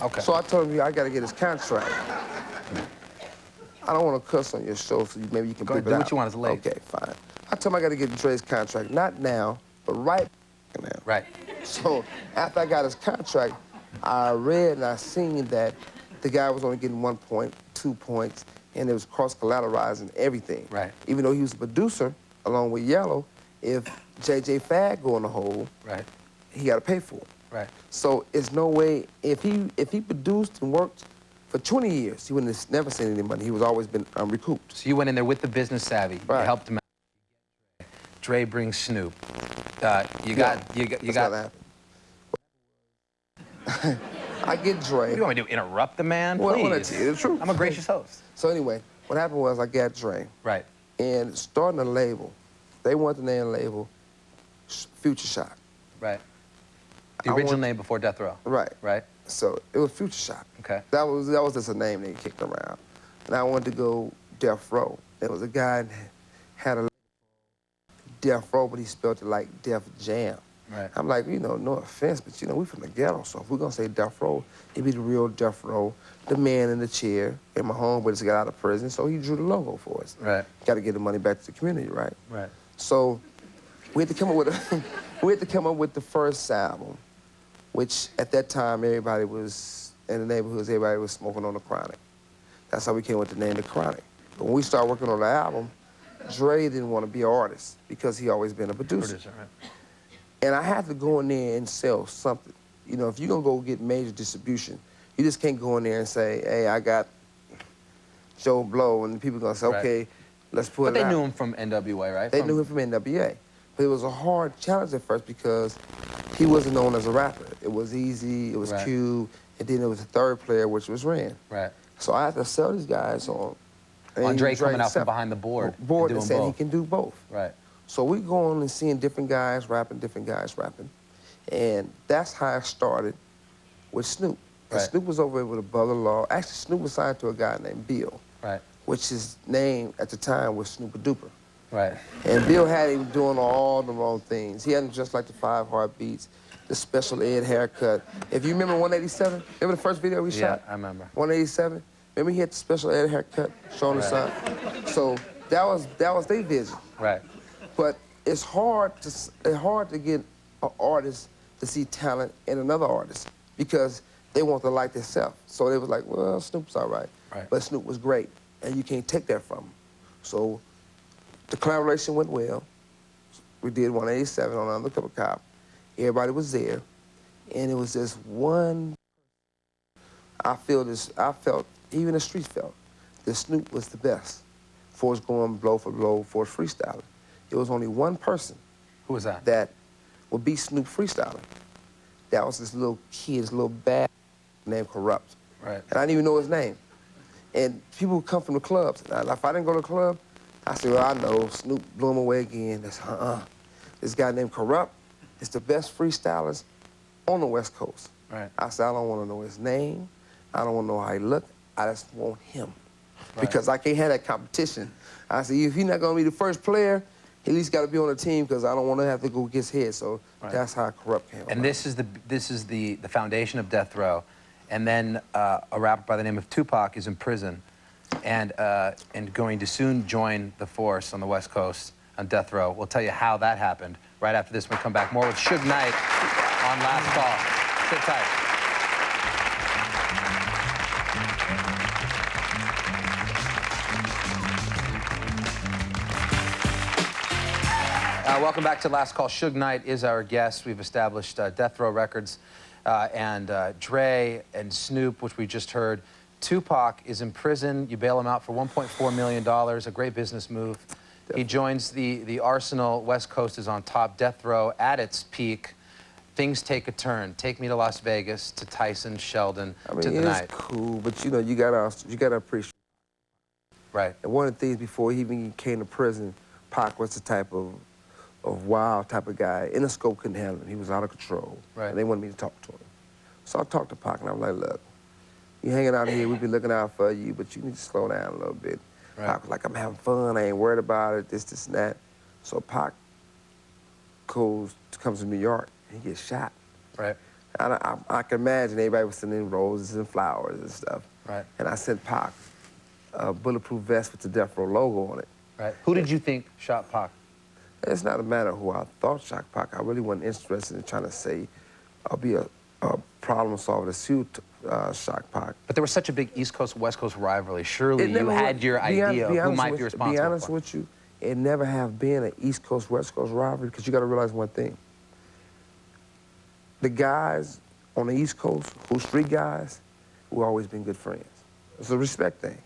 Okay. So I told him, I got to get his contract. I don't want to cuss on your show, so maybe you can Go beep ahead, it do out. what you want, it's late. Okay, fine. I told him I got to get Dre's contract, not now, but right now. Right. So after I got his contract, I read and I seen that the guy was only getting 1 point, 2 points, and it was cross-collateralizing everything. Right. Even though he was a producer, along with Yellow, if J.J. Fad go in the hole, right, he got to pay for it. Right. So it's no way, if he produced and worked for 20 years, he wouldn't have never seen any money. He was always been recouped. So you went in there with the business savvy. Right. You helped him out. Dre brings Snoop. You got. What happened. I get Dre. What do you want me to do? Interrupt the man? Well, Please. I want to tell you the truth. I'm a gracious host. So anyway, what happened was I got Dre. Right. And starting a label, they wanted the name label Future Shock. Right. The original name before Death Row. Right. Right. So it was Future Shock. Okay. That was just a name they kicked around. And I wanted to go Death Row. There was a guy that had a Death Row, but he spelled it like Def Jam. Right. I'm like, you know, no offense, but you know, we from the ghetto, so if we're gonna say Death Row, it'd be the real Death Row, the man in the chair. And my homeboy just got out of prison, so he drew the logo for us. Right. Got to get the money back to the community, right? Right. So we had to come up with the first album, which at that time everybody was in the neighborhoods, everybody was smoking on the Chronic. That's how we came with the name The Chronic. But when we started working on the album, Dre didn't want to be an artist because he always been a producer. Right. And I had to go in there and sell something. You know, if you're gonna go get major distribution, you just can't go in there and say, hey, I got Joe Blow, and people gonna say, okay, let's put it out. But they knew him from N.W.A, right? They knew him from N.W.A. But it was a hard challenge at first because he wasn't known as a rapper. It was Easy, it was Q, and then it was a third player, which was Ren. Right. So I had to sell these guys on... Dre coming out from behind the board and saying he can do both. Right. So we going and seeing different guys rapping. And that's how I started with Snoop. And Snoop was over with a brother law. Actually, Snoop was signed to a guy named Bill. Right. Which his name at the time was Snooper Duper. Right. And Bill had him doing all the wrong things. He had him just like the 5 Heartbeats, the special ed haircut. If you remember 187, remember the first video we shot? Yeah, I remember. 187? Remember he had the special ed haircut showing the sun? So that was their vision. Right. But it's hard to get an artist to see talent in another artist because they want to like themselves. So they was like, well, Snoop's all right. But Snoop was great, and you can't take that from him. So the collaboration went well. We did 187 on Undercover Cop. Everybody was there, and it was just one. I felt, even the streets felt, that Snoop was the best. For us going blow for blow, for us freestyling. There was only one person. Who was that? That would beat Snoop freestyling. That was this little kid, this little bad named Corrupt. Right. And I didn't even know his name. And people would come from the clubs. Now, if I didn't go to the club, I said, well, I know, Snoop blew him away again. That's, This guy named Corrupt is the best freestylers on the West Coast. Right. I said, I don't want to know his name. I don't want to know how he looked. I just want him. Because I can't have that competition. I said, if he's not going to be the first player, he at least got to be on the team because I don't want to have to go get his head. So that's how Corrupt came. And this is the foundation of Death Row. And then a rapper by the name of Tupac is in prison and going to soon join the force on the West Coast on Death Row. We'll tell you how that happened right after this. We'll come back more with Suge Knight on Last Call. Sit tight. Welcome back to Last Call. Suge Knight is our guest. We've established Death Row Records and Dre and Snoop, which we just heard. Tupac is in prison. You bail him out for $1.4 million, a great business move. Definitely. He joins the Arsenal. West Coast is on top. Death Row at its peak. Things take a turn. Take Me to Las Vegas, to Tyson, Sheldon, to the night. It's cool, but you know, you gotta appreciate. Right. And one of the things before he even came to prison, Pac was the type of wild type of guy. Interscope couldn't handle him. He was out of control. Right. And they wanted me to talk to him. So I talked to Pac, and I was like, look, you hanging out here, we be looking out for you, but you need to slow down a little bit. Right. Pac was like, I'm having fun, I ain't worried about it, this, and that. So Pac comes to New York, and he gets shot. Right. I can imagine everybody was sending roses and flowers and stuff. Right. And I sent Pac a bulletproof vest with the Death Row logo on it. Right. Who did you think shot Pac? It's not a matter of who I thought shot Pac. I really wasn't interested in trying to say I'll be a problem solver to sue shot Pac. But there was such a big East Coast, West Coast rivalry. Surely you had your idea of who might be responsible. To be honest with you, it never have been an East Coast, West Coast rivalry, because you got to realize one thing. The guys on the East Coast, who street guys, who always been good friends. It's a respect thing.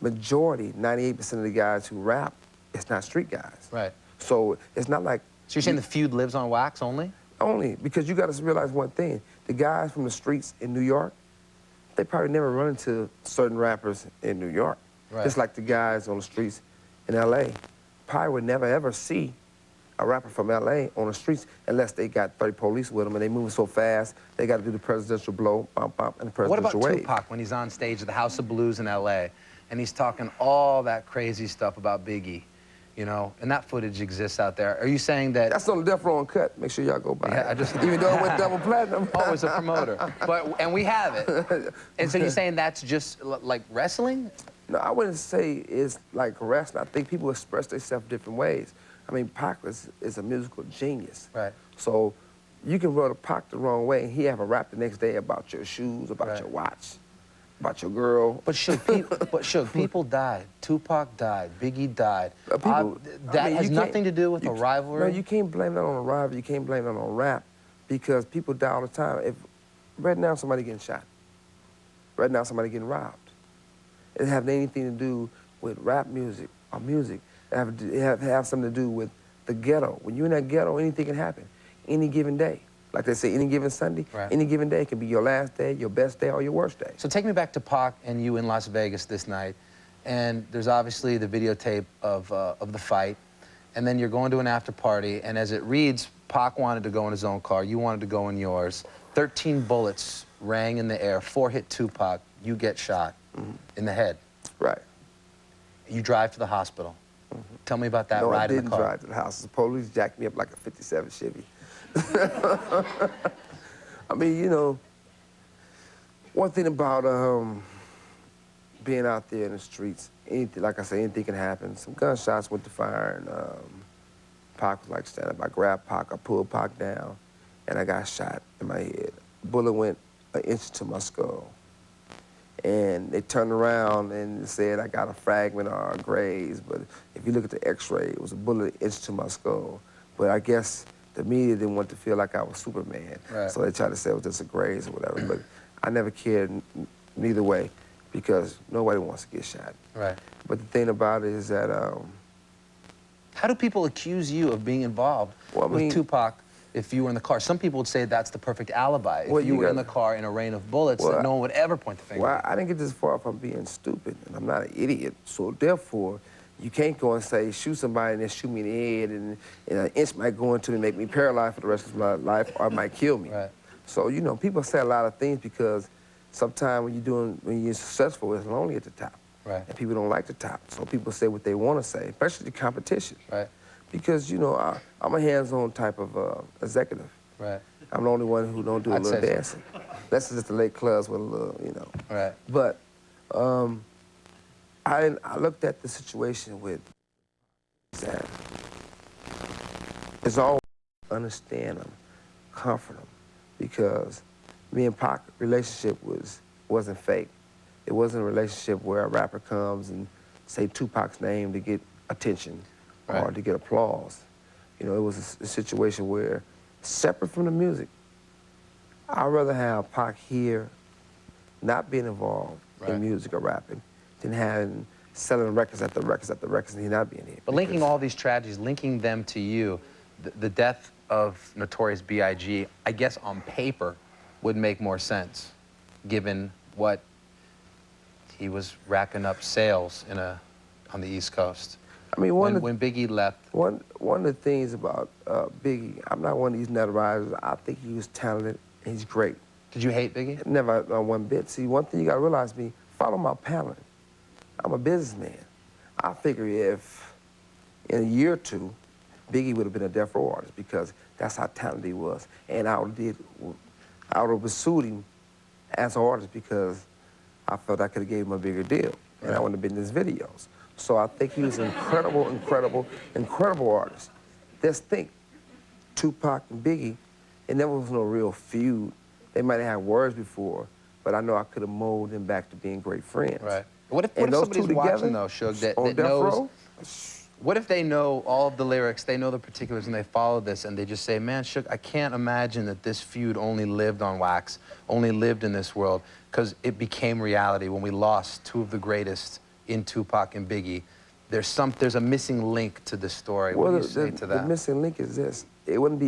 Majority, 98% of the guys who rap, it's not street guys. Right. So it's not like... So you're saying the feud lives on wax only? Only, because you got to realize one thing. The guys from the streets in New York, they probably never run into certain rappers in New York. Right. Just like the guys on the streets in L.A. Probably would never, ever see a rapper from L.A. on the streets unless they got 30 police with them and they moving so fast, they got to do the presidential blow, bump, bump, and the presidential wave. What about Tupac when he's on stage at the House of Blues in L.A. and he's talking all that crazy stuff about Biggie, you know, and that footage exists out there. Are you saying that... That's on the Death Row Uncut. Make sure y'all go buy it. I just... Even though it went double platinum. Always a promoter. And we have it. And so you're saying that's just like wrestling? No, I wouldn't say it's like wrestling. I think people express themselves different ways. I mean, Pac is a musical genius. Right. So you can run a Pac the wrong way, and he have a rap the next day about your shoes, about your watch, about your girl. But Suge, people died. Tupac died. Biggie died. That has nothing to do with a rivalry? No, you can't blame that on a rivalry. You can't blame that on rap, because people die all the time. Right now, somebody getting shot. Right now, somebody getting robbed. It doesn't have anything to do with rap music or music. It have something to do with the ghetto. When you're in that ghetto, anything can happen. Any given day. Like they say, any given Sunday, any given day can be your last day, your best day, or your worst day. So take me back to Pac and you in Las Vegas this night. And there's obviously the videotape of the fight. And then you're going to an after party. And as it reads, Pac wanted to go in his own car. You wanted to go in yours. 13 bullets rang in the air. 4 hit Tupac. You get shot in the head. Right. You drive to the hospital. Tell me about that ride in the car. No, I didn't drive to the house. The police jacked me up like a 57 Chevy. I mean, you know, one thing about being out there in the streets, anything, like I say, anything can happen. Some gunshots went to fire, and Pac was like standing up. I grabbed Pac, I pulled Pac down, and I got shot in my head. The bullet went an inch to my skull. And they turned around and said I got a fragment or a graze, but if you look at the x-ray, it was a bullet an inch to my skull. But I guess the media didn't want to feel like I was Superman, so they tried to say it was just a graze or whatever. But I never cared neither way, because nobody wants to get shot. Right. But the thing about it is that... How do people accuse you of being involved with Tupac if you were in the car? Some people would say that's the perfect alibi. If you were in the car in a rain of bullets, that no one would ever point the finger. Well, I didn't get this far from being stupid, and I'm not an idiot. So therefore, you can't go and say, shoot somebody and then shoot me in the head, and an inch might go into me and make me paralyzed for the rest of my life, or it might kill me. Right. So, you know, people say a lot of things because sometimes when you're successful, it's lonely at the top. Right. And people don't like the top. So people say what they want to say, especially the competition. Right. Because, you know, I'm a hands-on type of executive. Right. I'm the only one who don't do a little dancing. That's just the late clubs with a little, you know. Right. But I looked at the situation with that. It's all understand them, comfort them, because me and Pac relationship wasn't fake. It wasn't a relationship where a rapper comes and say Tupac's name to get attention or to get applause. You know, it was a situation where, separate from the music, I'd rather have Pac here not being involved in music or rapping than having selling records after records after records and he not being here. But linking all these tragedies, linking them to you, the death of Notorious B.I.G., I guess on paper, would make more sense, given what he was racking up sales on the East Coast. I mean, when Biggie left. One of the things about Biggie, I'm not one of these nutterizers. I think he was talented and he's great. Did you hate Biggie? Never one bit. See, one thing you gotta realize me, follow my pattern. I'm a businessman. I figure if in a year or two, Biggie would have been a Death Row artist because that's how talented he was. And I did I would have pursued him as an artist because I felt I could have gave him a bigger deal, and I wouldn't have been in his videos. So I think he was an incredible, incredible, incredible artist. Just think, Tupac and Biggie, and there was no real feud. They might have had words before, but I know I could have molded them back to being great friends. Right. What if somebody's watching, though, Suge, that knows... What if they know all of the lyrics, they know the particulars, and they follow this, and they just say, man, Suge, I can't imagine that this feud only lived on wax, only lived in this world, because it became reality when we lost two of the greatest in Tupac and Biggie. There's a missing link to this story. What do you say to that? The missing link is this. It wouldn't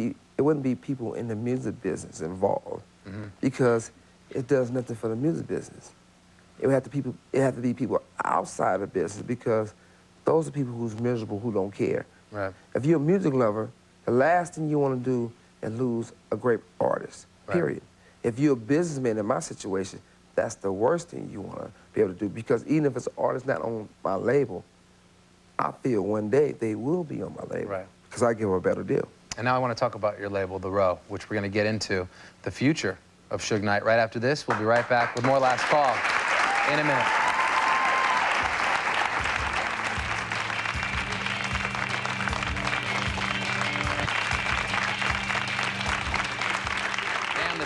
be people in the music business involved, because it does nothing for the music business. It would have to be people outside the business, because those are people who's miserable, who don't care. Right. If you're a music lover, the last thing you want to do is lose a great artist, period. If you're a businessman, in my situation, that's the worst thing you want to be able to do, because even if it's an artist not on my label, I feel one day they will be on my label, because I give them a better deal. And now I want to talk about your label, The Row, which we're going to get into, the future of Suge Knight. Right after this, we'll be right back with more Last Call in a minute.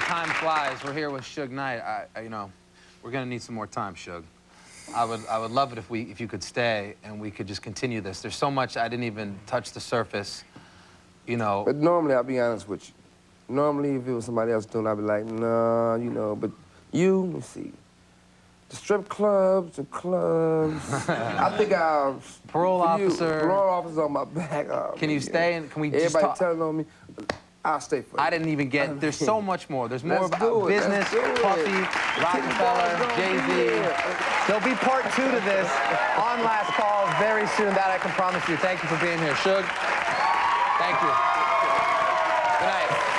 Time flies. We're here with Suge Knight. You know, we're gonna need some more time, Suge. I would love it if you could stay and we could just continue this. There's so much I didn't even touch the surface, you know. But normally, I'll be honest with you. Normally, if it was somebody else doing it, I'd be like, nah, you know. But you, let me see. The strip clubs, I think I'll... Parole officer. Parole officer on my back. Can you stay and can we just Everybody talk? telling on me. I'll stay for you. I didn't even get, there's so much more. There's more about it. business, Puffy, Rockefeller, Jay-Z. There'll be part 2 to this on Last Call very soon. That I can promise you. Thank you for being here, Suge. Thank you. Good night.